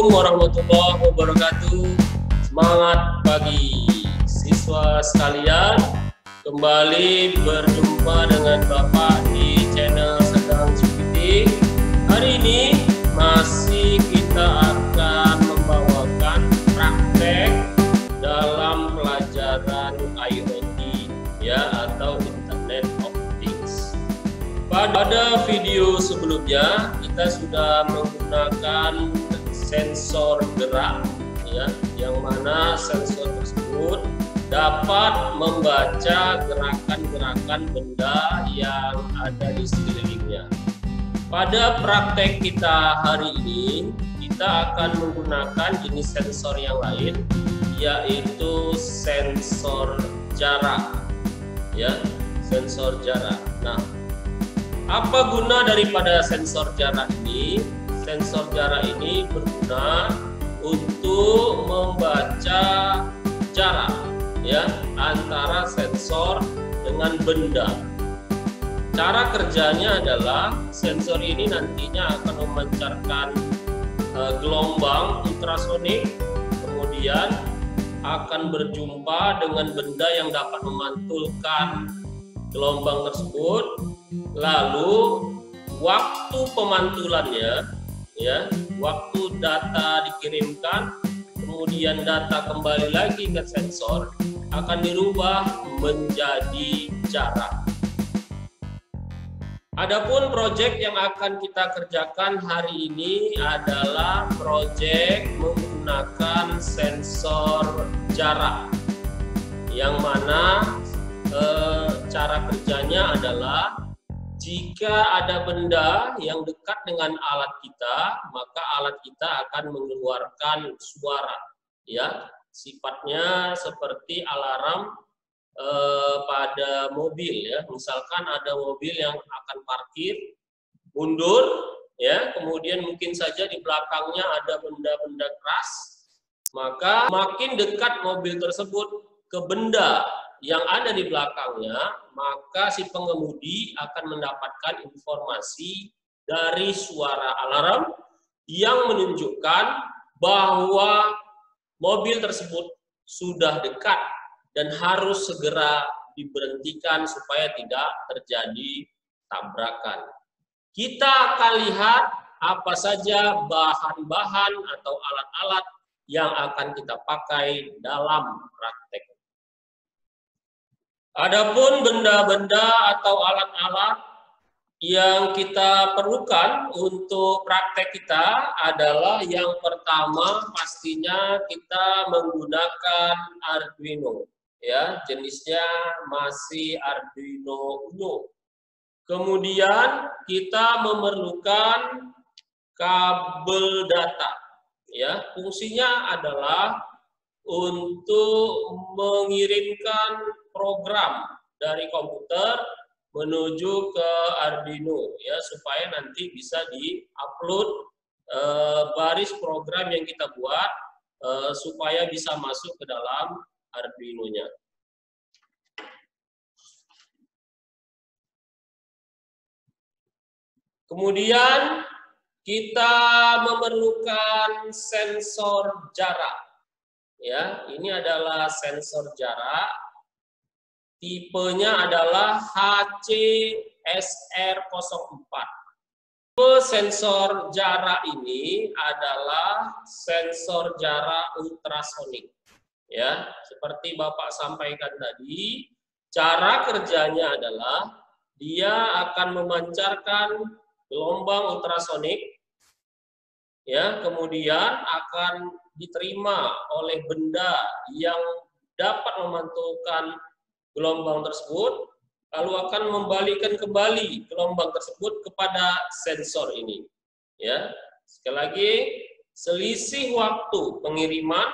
Assalamualaikum warahmatullahi wabarakatuh. Semangat pagi siswa sekalian. Kembali berjumpa dengan Bapak di channel Sedang Sukiti. Hari ini masih kita akan membawakan praktek dalam pelajaran IoT ya, atau Internet of Things. Pada video sebelumnya kita sudah menggunakan sensor gerak ya, yang mana sensor tersebut dapat membaca gerakan-gerakan benda yang ada di sekelilingnya. Pada praktek kita hari ini kita akan menggunakan jenis sensor yang lain, yaitu sensor jarak ya, sensor jarak. Nah, apa guna daripada sensor jarak ini? Sensor jarak ini berguna untuk membaca jarak ya, antara sensor dengan benda. Cara kerjanya adalah sensor ini nantinya akan memancarkan gelombang ultrasonik, kemudian akan berjumpa dengan benda yang dapat memantulkan gelombang tersebut. Lalu waktu pemantulannya ya, waktu data dikirimkan kemudian data kembali lagi ke sensor akan dirubah menjadi jarak. Adapun proyek yang akan kita kerjakan hari ini adalah proyek menggunakan sensor jarak, yang mana cara kerjanya adalah jika ada benda yang dekat dengan alat kita, maka alat kita akan mengeluarkan suara ya, sifatnya seperti alarm pada mobil ya. Misalkan ada mobil yang akan parkir, mundur ya, kemudian mungkin saja di belakangnya ada benda-benda keras, maka makin dekat mobil tersebut ke benda yang ada di belakangnya, maka si pengemudi akan mendapatkan informasi dari suara alarm yang menunjukkan bahwa mobil tersebut sudah dekat dan harus segera diberhentikan supaya tidak terjadi tabrakan. Kita akan lihat apa saja bahan-bahan atau alat-alat yang akan kita pakai dalam praktek. Adapun benda-benda atau alat-alat yang kita perlukan untuk praktek kita adalah yang pertama pastinya kita menggunakan Arduino ya, jenisnya masih Arduino Uno. Kemudian kita memerlukan kabel data ya, fungsinya adalah untuk mengirimkan program dari komputer menuju ke Arduino ya, supaya nanti bisa di-upload baris program yang kita buat supaya bisa masuk ke dalam Arduino-nya. Kemudian kita memerlukan sensor jarak. Ya, ini adalah sensor jarak. Tipenya adalah HCSR04. Tipe sensor jarak ini adalah sensor jarak ultrasonik. Ya, seperti Bapak sampaikan tadi, cara kerjanya adalah dia akan memancarkan gelombang ultrasonik. Ya, kemudian akan diterima oleh benda yang dapat memantulkan gelombang tersebut, lalu akan membalikan kembali gelombang tersebut kepada sensor ini. Ya, sekali lagi, selisih waktu pengiriman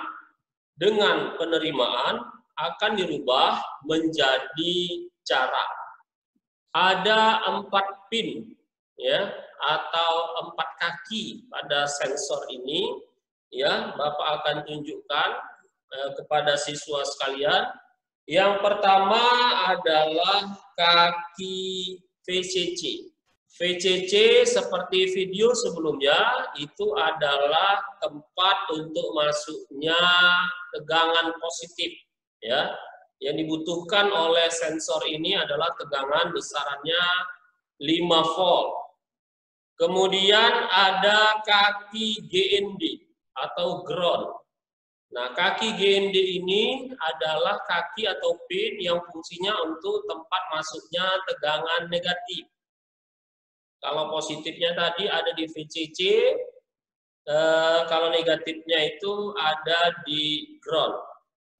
dengan penerimaan akan dirubah menjadi jarak. Ada 4 pin ya, atau 4 kaki pada sensor ini ya. Bapak akan tunjukkan kepada siswa sekalian. Yang pertama adalah kaki VCC VCC seperti video sebelumnya itu adalah tempat untuk masuknya tegangan positif, ya. Yang dibutuhkan oleh sensor ini adalah tegangan besarannya 5 volt. Kemudian ada kaki GND atau ground. Nah, kaki GND ini adalah kaki atau pin yang fungsinya untuk tempat masuknya tegangan negatif. Kalau positifnya tadi ada di VCC, kalau negatifnya itu ada di ground.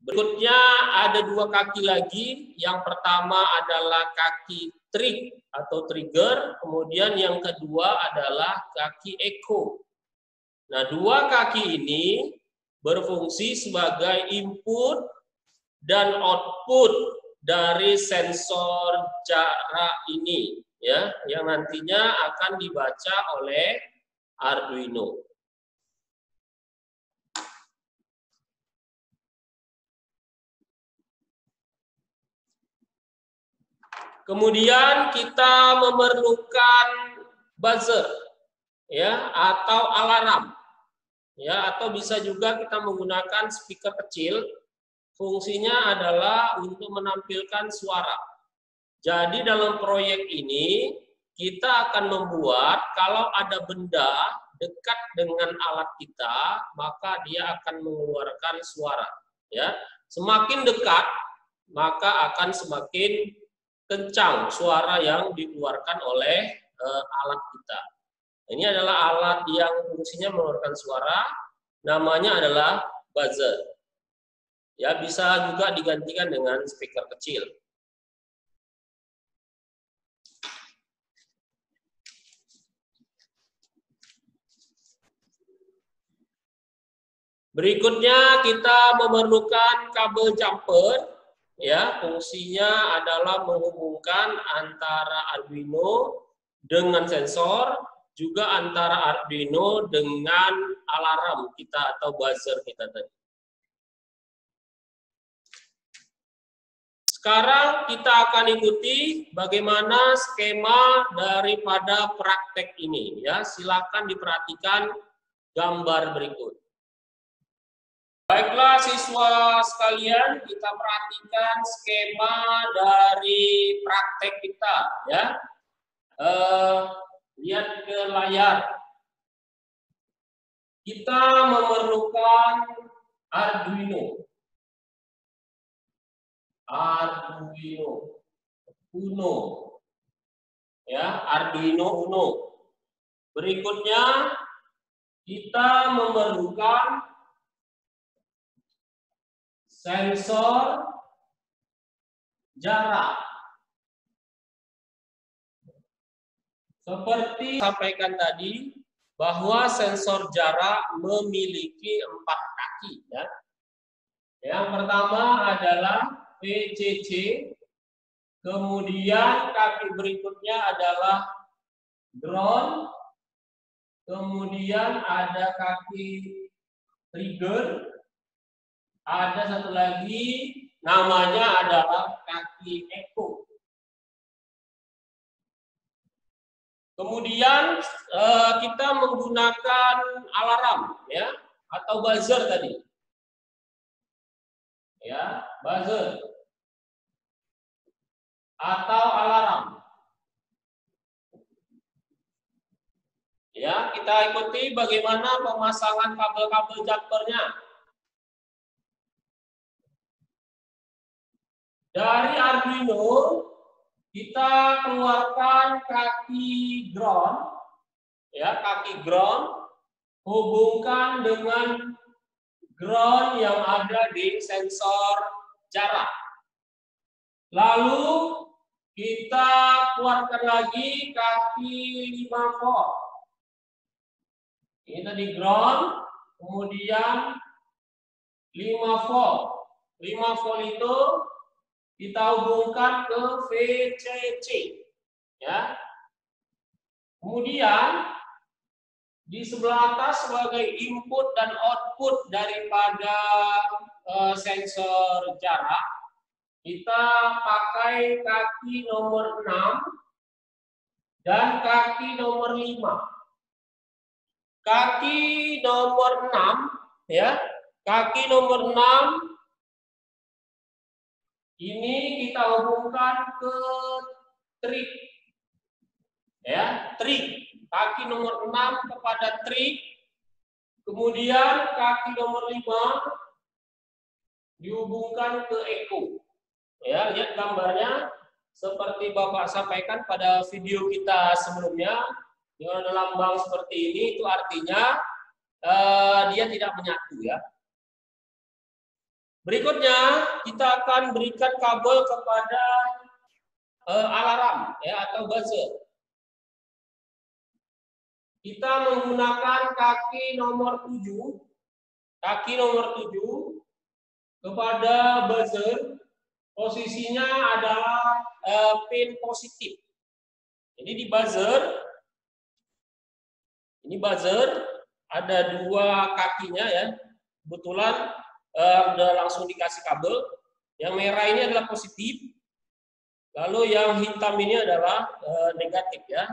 Berikutnya ada 2 kaki lagi. Yang pertama adalah kaki trig atau trigger, kemudian yang kedua adalah kaki echo. Nah, 2 kaki ini berfungsi sebagai input dan output dari sensor jarak ini, ya, yang nantinya akan dibaca oleh Arduino. Kemudian kita memerlukan buzzer, ya, atau alarm, ya, atau bisa juga kita menggunakan speaker kecil. Fungsinya adalah untuk menampilkan suara. Jadi dalam proyek ini kita akan membuat kalau ada benda dekat dengan alat kita, maka dia akan mengeluarkan suara, ya. Semakin dekat maka akan semakin kencang suara yang dikeluarkan oleh alat kita. Ini adalah alat yang fungsinya mengeluarkan suara, namanya adalah buzzer. Ya, bisa juga digantikan dengan speaker kecil. Berikutnya kita memerlukan kabel jumper, ya, fungsinya adalah menghubungkan antara Arduino dengan sensor, juga antara Arduino dengan alarm kita atau buzzer kita tadi. Sekarang kita akan ikuti bagaimana skema daripada praktek ini, ya. Silakan diperhatikan gambar berikut. Baiklah siswa sekalian, kita perhatikan skema dari praktek kita, ya. Lihat ke layar. Kita memerlukan Arduino Uno, ya, Arduino Uno. Berikutnya kita memerlukan sensor jarak. Seperti sampaikan tadi, bahwa sensor jarak memiliki 4 kaki, ya. Yang pertama adalah VCC, kemudian kaki berikutnya adalah ground, kemudian ada kaki trigger, ada satu lagi namanya adalah kaki echo. Kemudian kita menggunakan alarm, ya, atau buzzer tadi, ya, buzzer atau alarm. Ya, kita ikuti bagaimana pemasangan kabel-kabel jumpernya. Dari Arduino kita keluarkan kaki ground, ya, kaki ground, hubungkan dengan ground yang ada di sensor jarak. Lalu kita keluarkan lagi kaki 5 volt. Ini tadi ground, kemudian 5 volt. 5 volt itu kita hubungkan ke VCC, ya. Kemudian di sebelah atas sebagai input dan output daripada sensor jarak, kita pakai kaki nomor 6 dan kaki nomor 5. Kaki nomor 6 ya. Kaki nomor 6 ini kita hubungkan ke trik. Ya, trik. Kaki nomor 6 kepada trik. Kemudian kaki nomor 5 dihubungkan ke echo. Ya, lihat gambarnya seperti Bapak sampaikan pada video kita sebelumnya. Dengan lambang seperti ini itu artinya dia tidak menyatu ya. Berikutnya kita akan berikan kabel kepada alarm ya atau buzzer. Kita menggunakan kaki nomor 7. Kaki nomor 7 kepada buzzer, posisinya adalah pin positif. Jadi di buzzer, ini buzzer ada 2 kakinya ya. Kebetulan udah langsung dikasih kabel. Yang merah ini adalah positif, lalu yang hitam ini adalah negatif ya.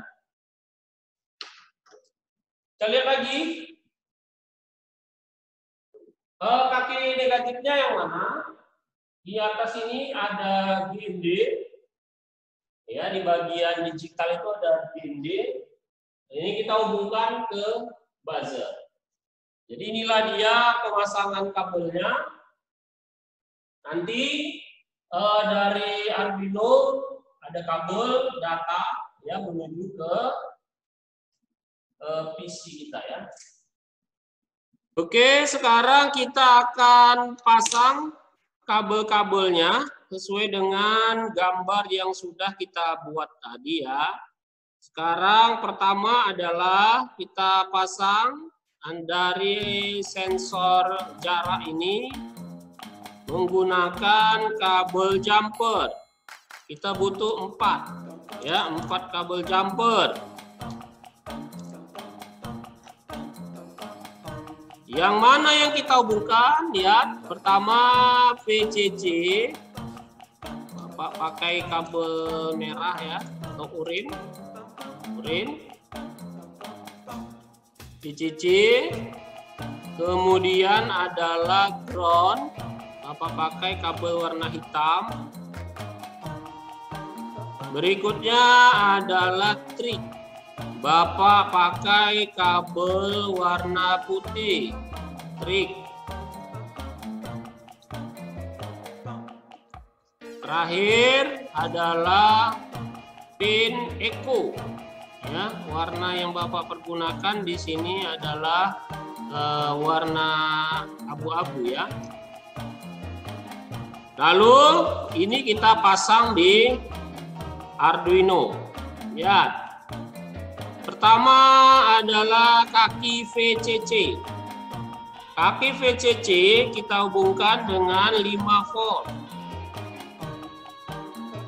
Kita lihat lagi. Kaki negatifnya yang mana? Di atas ini ada GND. Ya, di bagian digital itu ada GND. Ini kita hubungkan ke buzzer. Jadi inilah dia pemasangan kabelnya. Nanti dari Arduino ada kabel data ya menuju ke PC kita ya. Oke, sekarang kita akan pasang kabel-kabelnya sesuai dengan gambar yang sudah kita buat tadi ya. Sekarang pertama adalah kita pasang dari sensor jarak ini menggunakan kabel jumper. Kita butuh 4 ya, 4 kabel jumper. Yang mana yang kita hubungkan? Lihat, pertama VCC. Bapak pakai kabel merah ya, atau urin. VCC. Kemudian adalah ground. Bapak pakai kabel warna hitam. Berikutnya adalah trik. Bapak pakai kabel warna putih, trik. Terakhir adalah pin echo. Ya, warna yang Bapak pergunakan di sini adalah warna abu-abu ya. Lalu ini kita pasang di Arduino. Ya. Pertama adalah kaki VCC. Kaki VCC kita hubungkan dengan 5 volt.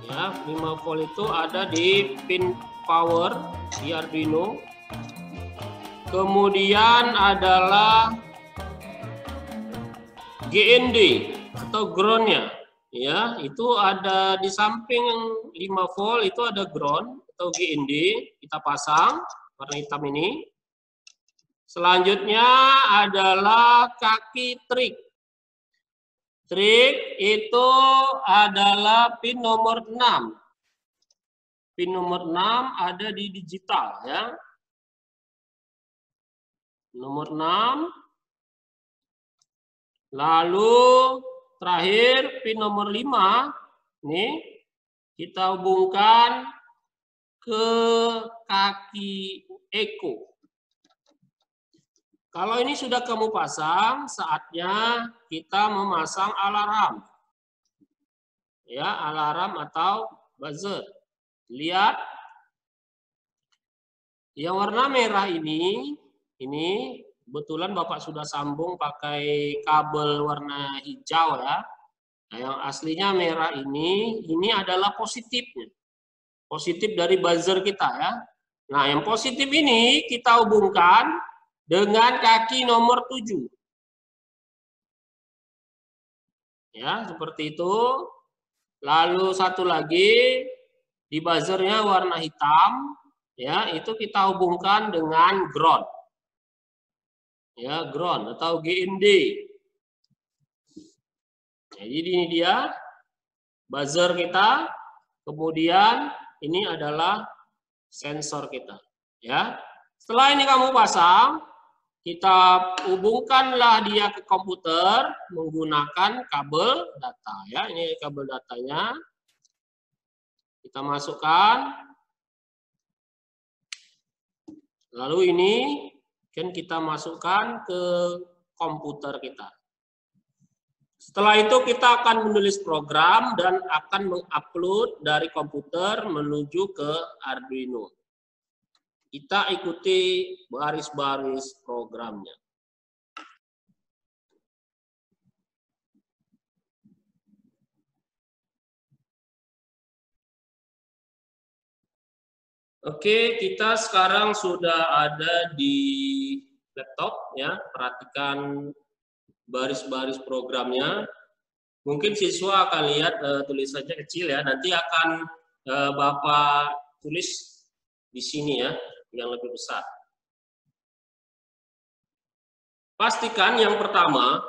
Ya, 5 volt itu ada di pin power di Arduino. Kemudian adalah GND atau groundnya. Ya, itu ada di samping 5 volt itu ada ground atau GND, kita pasang warna hitam ini. Selanjutnya adalah kaki trik. Trik itu adalah pin nomor 6. Pin nomor 6 ada di digital ya. Nomor 6. Lalu terakhir pin nomor 5 ini kita hubungkan ke kaki echo. Kalau ini sudah kamu pasang, saatnya kita memasang alarm. Ya, alarm atau buzzer. Lihat. Yang warna merah ini kebetulan Bapak sudah sambung pakai kabel warna hijau ya. Nah, yang aslinya merah ini adalah positifnya. Positif dari buzzer kita ya. Nah, yang positif ini kita hubungkan dengan kaki nomor 7. Ya, seperti itu. Lalu satu lagi di buzzernya warna hitam. Ya, itu kita hubungkan dengan ground. Ya, ground atau GND. Jadi ini dia buzzer kita. Kemudian ini adalah sensor kita. Ya. Setelah ini kamu pasang, kita hubungkanlah dia ke komputer menggunakan kabel data. Ya, ini kabel datanya. Kita masukkan. Lalu ini kan kita masukkan ke komputer kita. Setelah itu kita akan menulis program dan akan mengupload dari komputer menuju ke Arduino. Kita ikuti baris-baris programnya. Oke, kita sekarang sudah ada di laptop ya. Perhatikan baris-baris programnya. Mungkin siswa akan lihat tulisannya kecil ya. Nanti akan Bapak tulis di sini ya, yang lebih besar. Pastikan yang pertama,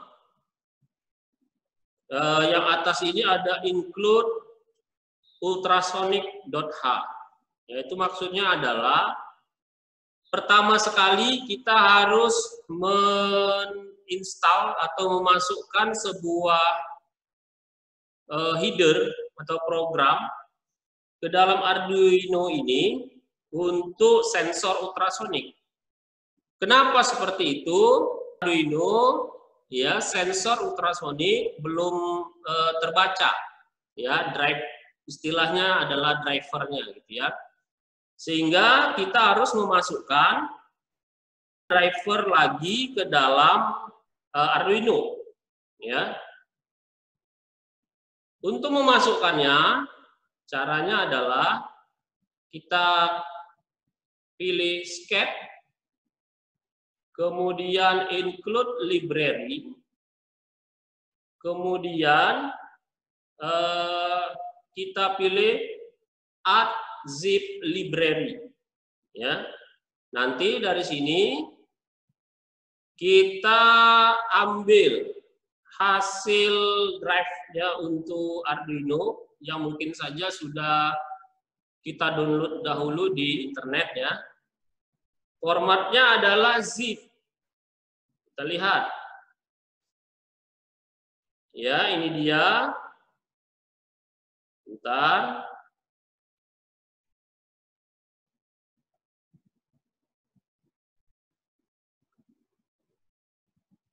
yang atas ini ada include ultrasonic.h. Yaitu maksudnya adalah pertama sekali kita harus install atau memasukkan sebuah header atau program ke dalam Arduino ini untuk sensor ultrasonik. Kenapa seperti itu? Arduino ya sensor ultrasonik belum terbaca ya, drive istilahnya adalah drivernya gitu ya. Sehingga kita harus memasukkan driver lagi ke dalam Arduino ya. Untuk memasukkannya caranya adalah kita pilih sketch, kemudian include library, kemudian kita pilih add zip library ya. Nanti dari sini kita ambil hasil drive ya untuk Arduino yang mungkin saja sudah kita download dahulu di internet ya. Formatnya adalah zip. Kita lihat. Ya, ini dia. Bentar.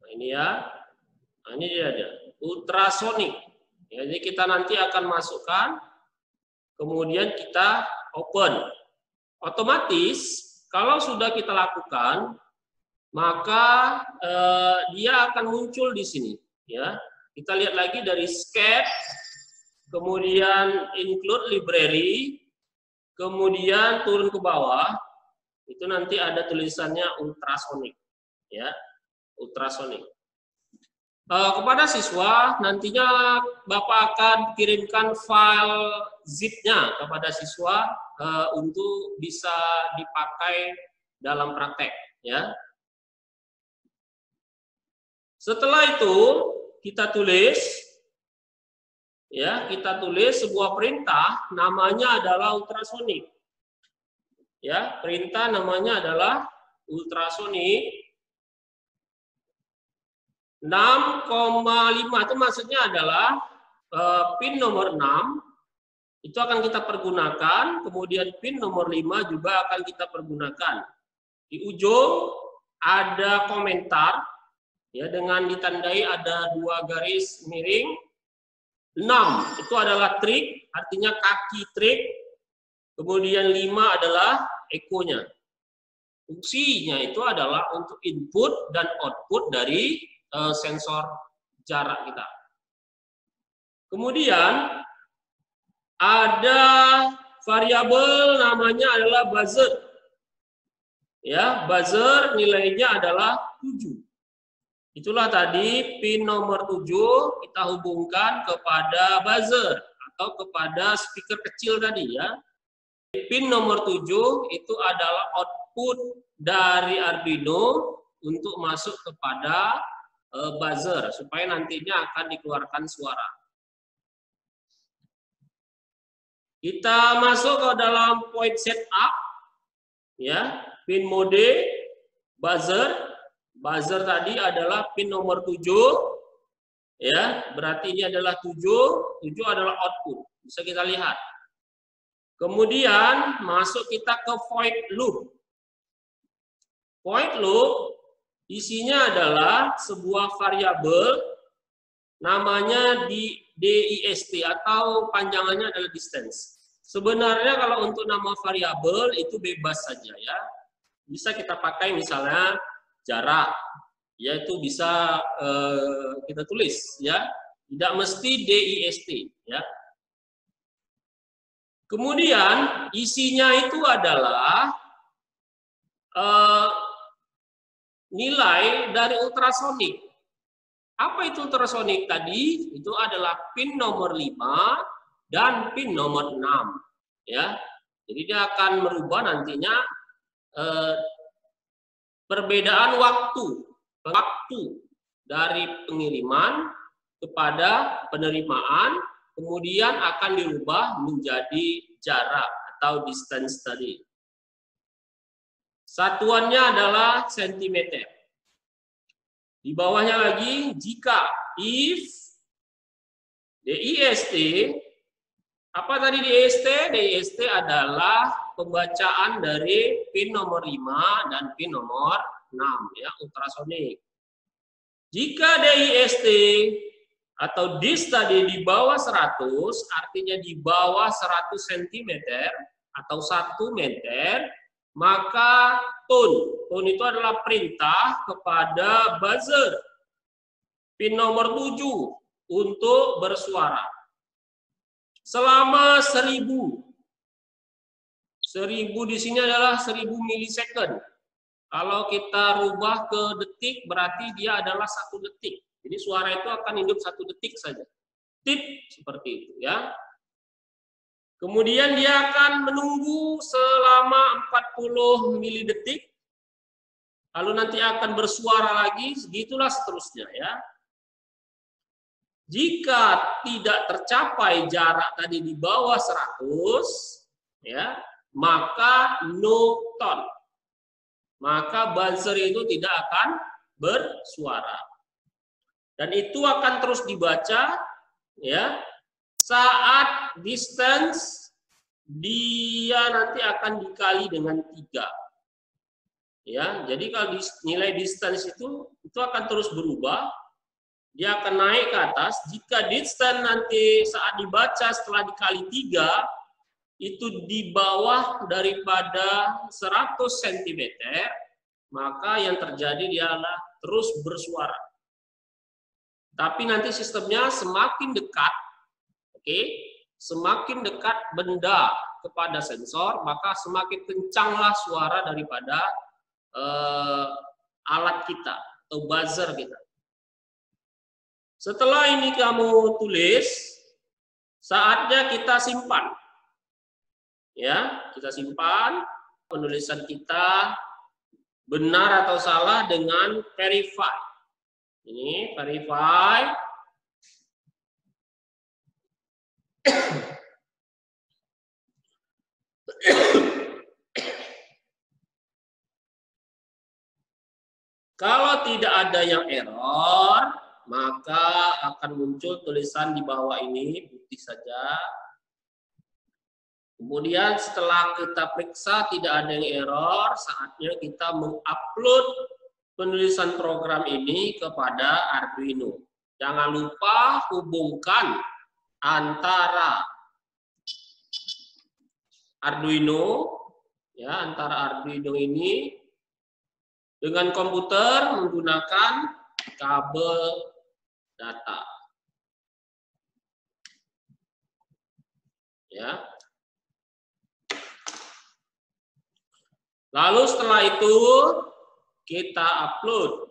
Nah, ini ya. Nah, ini dia ada ultrasonic. Ya, jadi kita nanti akan masukkan, kemudian kita open. Otomatis kalau sudah kita lakukan, maka dia akan muncul di sini. Ya, kita lihat lagi dari sketch, kemudian include library, kemudian turun ke bawah, itu nanti ada tulisannya ultrasonic. Ya, ultrasonic. Kepada siswa, nantinya Bapak akan kirimkan file zip-nya kepada siswa untuk bisa dipakai dalam praktek. Ya. Setelah itu kita tulis, ya, kita tulis sebuah perintah, namanya adalah ultrasonic. Ya, perintah namanya adalah ultrasonic. 6,5 itu maksudnya adalah pin nomor 6 itu akan kita pergunakan, kemudian pin nomor 5 juga akan kita pergunakan. Di ujung ada komentar ya dengan ditandai ada 2 garis miring. 6 itu adalah trik, artinya kaki trik. Kemudian 5 adalah ekonya. Fungsinya itu adalah untuk input dan output dari sensor jarak kita. Kemudian ada variabel namanya adalah buzzer. Ya, buzzer nilainya adalah 7. Itulah tadi pin nomor 7 kita hubungkan kepada buzzer atau kepada speaker kecil tadi ya. pin nomor 7 itu adalah output dari Arduino untuk masuk kepada buzzer supaya nantinya akan dikeluarkan suara. Kita masuk ke dalam point setup, ya, pin mode buzzer. Buzzer tadi adalah pin nomor 7, ya, berarti ini adalah 7 adalah output. Bisa kita lihat. Kemudian masuk kita ke void loop. Void loop isinya adalah sebuah variabel namanya dist atau panjangannya adalah distance. Sebenarnya kalau untuk nama variabel itu bebas saja ya. Bisa kita pakai misalnya jarak, yaitu bisa kita tulis ya. Tidak mesti dist ya. Kemudian isinya itu adalah nilai dari ultrasonik. Apa itu ultrasonik tadi? Itu adalah pin nomor 5 dan pin nomor 6. Ya. Jadi dia akan merubah nantinya perbedaan waktu dari pengiriman kepada penerimaan, kemudian akan dirubah menjadi jarak atau distance tadi. Satuannya adalah sentimeter. Di bawahnya lagi, jika if dist, apa tadi dist? Dist adalah pembacaan dari pin nomor 5 dan pin nomor 6, ya, ultrasonik. Jika dist atau dis tadi di bawah 100, artinya di bawah 100 cm atau 1 meter, maka tone itu adalah perintah kepada buzzer pin nomor 7 untuk bersuara. Selama 1000 di sini adalah 1000 milisecond. Kalau kita rubah ke detik berarti dia adalah 1 detik. Jadi suara itu akan hidup 1 detik saja. Tip seperti itu ya. Kemudian dia akan menunggu selama 40 milidetik. Lalu nanti akan bersuara lagi, segitulah seterusnya ya. Jika tidak tercapai jarak tadi di bawah 100, ya, maka no tone. Maka buzzer itu tidak akan bersuara. Dan itu akan terus dibaca ya. Saat distance dia nanti akan dikali dengan 3. Ya, jadi kalau nilai distance itu akan terus berubah. Dia akan naik ke atas. Jika distance nanti saat dibaca setelah dikali 3 itu di bawah daripada 100 cm, maka yang terjadi dialah terus bersuara. Tapi nanti sistemnya semakin dekat, oke, semakin dekat benda kepada sensor, maka semakin kencanglah suara daripada alat kita atau buzzer kita. Setelah ini kamu tulis, saatnya kita simpan. Ya, kita simpan penulisan kita benar atau salah dengan verify. Ini verify. Kalau tidak ada yang error, maka akan muncul tulisan di bawah ini putih saja. Kemudian setelah kita periksa tidak ada yang error, saatnya kita mengupload penulisan program ini kepada Arduino. Jangan lupa hubungkan antara Arduino, ya, antara Arduino ini dengan komputer menggunakan kabel data. Ya. Lalu setelah itu kita upload.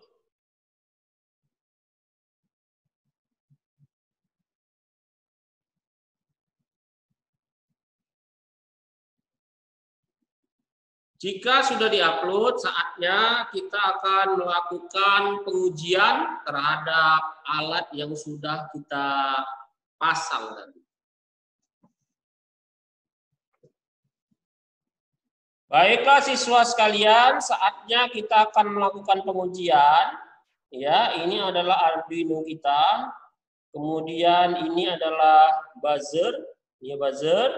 Jika sudah diupload, saatnya kita akan melakukan pengujian terhadap alat yang sudah kita pasang tadi. Baiklah siswa sekalian, saatnya kita akan melakukan pengujian. Ya, ini adalah Arduino kita. Kemudian ini adalah buzzer, ini buzzer.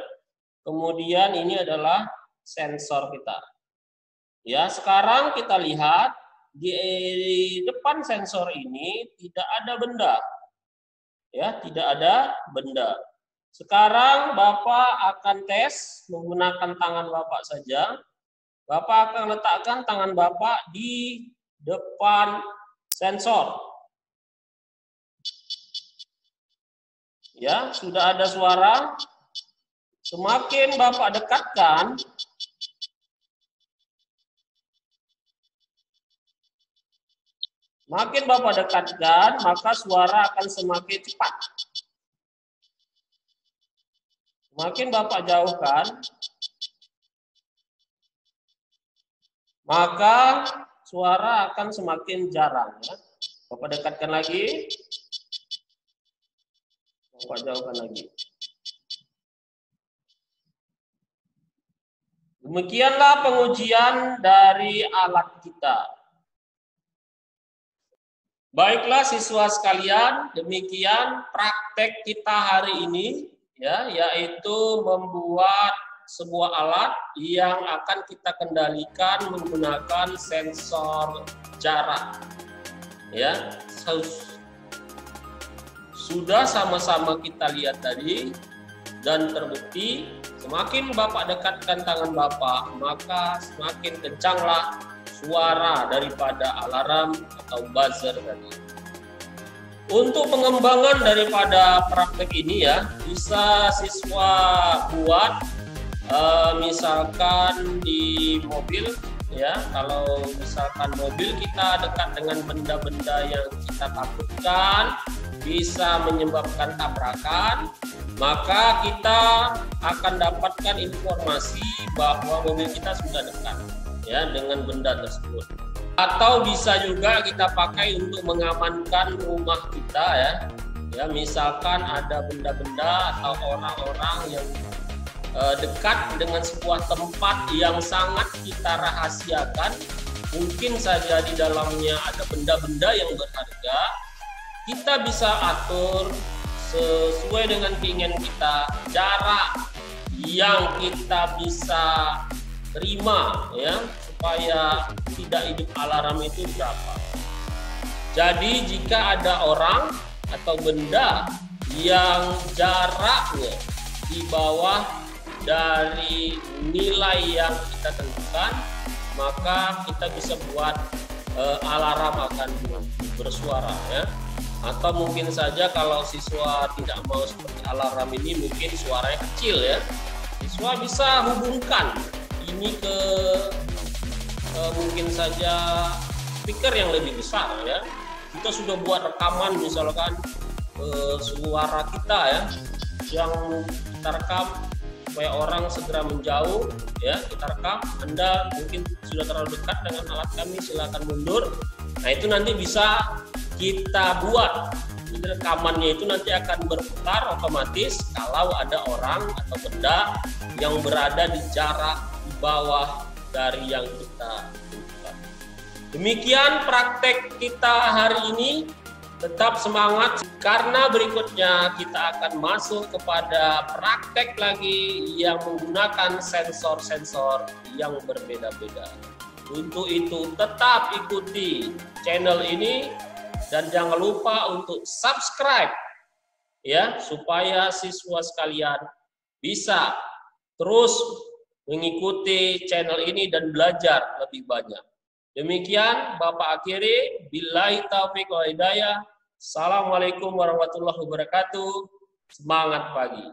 Kemudian ini adalah sensor kita. Ya, sekarang kita lihat di depan sensor ini tidak ada benda. Ya, tidak ada benda. Sekarang Bapak akan tes menggunakan tangan Bapak saja. Bapak akan letakkan tangan Bapak di depan sensor. Ya, sudah ada suara. Semakin Bapak dekatkan, makin Bapak dekatkan, maka suara akan semakin cepat. Semakin Bapak jauhkan, maka suara akan semakin jarang. Ya. Bapak dekatkan lagi, Bapak jauhkan lagi. Demikianlah pengujian dari alat kita. Baiklah siswa sekalian, demikian praktek kita hari ini, ya, yaitu membuat sebuah alat yang akan kita kendalikan menggunakan sensor jarak. Ya, sudah sama-sama kita lihat tadi dan terbukti. Semakin Bapak dekatkan tangan Bapak, maka semakin kencanglah suara daripada alarm atau buzzer tadi. Untuk pengembangan daripada praktek ini ya, bisa siswa buat misalkan di mobil ya. Kalau misalkan mobil kita dekat dengan benda-benda yang kita takutkan bisa menyebabkan tabrakan, maka kita akan dapatkan informasi bahwa mobil kita sudah dekat ya dengan benda tersebut. Atau bisa juga kita pakai untuk mengamankan rumah kita ya. Ya, misalkan ada benda-benda atau orang-orang yang dekat dengan sebuah tempat yang sangat kita rahasiakan, mungkin saja di dalamnya ada benda-benda yang berharga, kita bisa atur sesuai dengan keinginan kita, jarak yang kita bisa terima ya, supaya tidak hidup alarm itu berapa. Jadi jika ada orang atau benda yang jaraknya di bawah dari nilai yang kita tentukan, maka kita bisa buat alarm akan bersuara ya. Atau mungkin saja kalau siswa tidak mau seperti alarm ini, mungkin suaranya kecil ya, siswa bisa hubungkan ini ke mungkin saja speaker yang lebih besar ya. Kita sudah buat rekaman misalkan suara kita ya, yang kita rekam supaya orang segera menjauh ya, kita rekam. Anda mungkin sudah terlalu dekat dengan alat kami, silakan mundur. Nah itu nanti bisa kita buat. Jadi rekamannya itu nanti akan berputar otomatis kalau ada orang atau benda yang berada di jarak di bawah dari yang kita tentukan. Demikian praktek kita hari ini. Tetap semangat karena berikutnya kita akan masuk kepada praktek lagi yang menggunakan sensor-sensor yang berbeda-beda. Untuk itu tetap ikuti channel ini dan jangan lupa untuk subscribe ya, supaya siswa sekalian bisa terus mengikuti channel ini dan belajar lebih banyak. Demikian Bapak akhiri, billahi taufiq wal hidayah. Assalamualaikum warahmatullahi wabarakatuh. Semangat pagi.